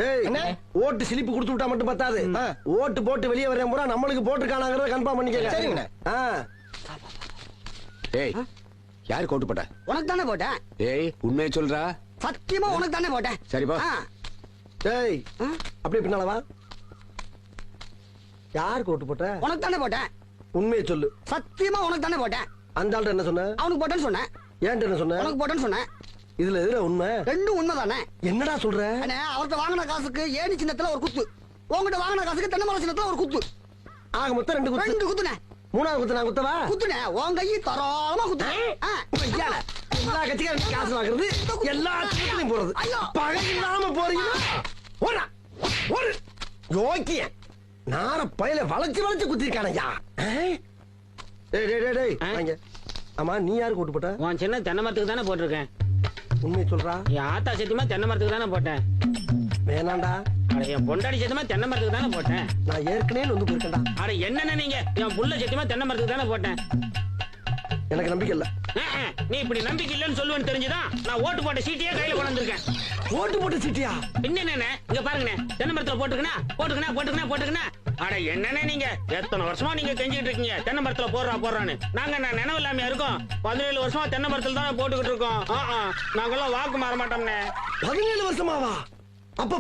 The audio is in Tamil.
ஏய் ஓட்டு ஸ்லிப் கொடுத்து விட்டா மட்டும் பத்தாது. ஓட்டு போட்டு வெளியே வரேன் பூரா நம்மளுக்கு போட்டுருக்கானாங்கிறத கன்ஃபார்ம் பண்ணிக்கங்க. சரிங்கண்ணே. ஏய் யாருக்கு ஓட்டு போட்ட? உனக்கு தானே போட்டேன். ஏய் உண்மையை சொல்றா. சத்தியமா உனக்கு தானே போட்டேன். சரிப்பா. ஏய் அப்படியே பின்னால வா. யாருக்கு ஓட்டு போட்ட? உனக்கு தானே போட்டேன். உண்மையை சொல்லு. சத்தியமா உனக்கு தானே போட்டேன். அந்த ஆள்கிட்ட என்ன சொன்ன? அவனுக்கு போட்டேன்னு சொன்னேன். ஏன்ட்ட என்ன சொன்ன? உனக்கு போட்டேன்னு சொன்னேன். இதுல எதுல உண்மை? ரெண்டும் உண்மைதானே. என்னடா சொல்ற? அவர்கிட்ட வாங்கின காசுக்கு ஏணி சின்னத்துல ஒரு குத்து, உங்ககிட்ட வாங்கின காசுக்கு தென்னை மரம் சின்னத்துல ஒரு குத்து. ஆக மொத்தம் 2 குத்து. 2 குத்துனே. மூணாவது குத்து நான் குத்தவா? குத்துனே. உன் கையை தரோளமா குத்துனே. எல்லா கட்சிக்காரங்க காசு வாங்குறது, எல்லா கட்சிகளையும் போறது. பகை இல்லாம போறீங்க. ஓடா ஓடு. யோக்கிய நார பையில வளைச்சு வளைச்சு குத்திருக்கானயா. டேய் டேய் டேய் டேய் வாங்க. ஆமா நீ யாருக்கு ஓட்டு போட்ட? உன் சின்ன தென்னை மரத்துக்கு தானே போட்டிருக்கேன். உண்மையை சொல்றா. என் ஆத்தா சத்தியமா தென்னை மரத்துக்கு தானே போட்டேன். வேணாண்டா. அட என் பொண்டாடி சத்தியமா தென்னை மரத்துக்கு தானே போட்டேன். நான் ஏற்கனவே வந்து போயிருக்கேன்டா. அட என்னென்ன நீங்க, என் புள்ள சத்தியமா தென்னை மரத்துக்கு தானே போட்டேன். எனக்கு நம்பிக்கை இல்ல. நீ இப்படி நம்பிக்கை இல்லைன்னு சொல்லுவேன்னு தெரிஞ்சுதான் நான் ஓட்டு போட்ட சீட்டையே கையில கொண்டு வந்திருக்கேன். ஓட்டு போட்டு சீட்டியா? என்னென்ன இங்க பாருங்கண்ணே, தென்னை மரத்துல போட்டுக்கணா போட்டுக்கணா போட்டுக்கணா போட்டுக்கணா. அட என்னென்ன நீங்க எத்தனை வருஷமா நீங்க கெஞ்சிட்டு இருக்கீங்க தென்னை மரத்துல போடுறான்னு. நாங்க நினைவு இல்லாம இருக்கோம். 17 வருஷமா தென்னை மரத்துல தானே போட்டுக்கிட்டு இருக்கோம். நாங்கெல்லாம் வாக்கு மாற மாட்டோம்னே. 17 வருஷமாவா? அப்ப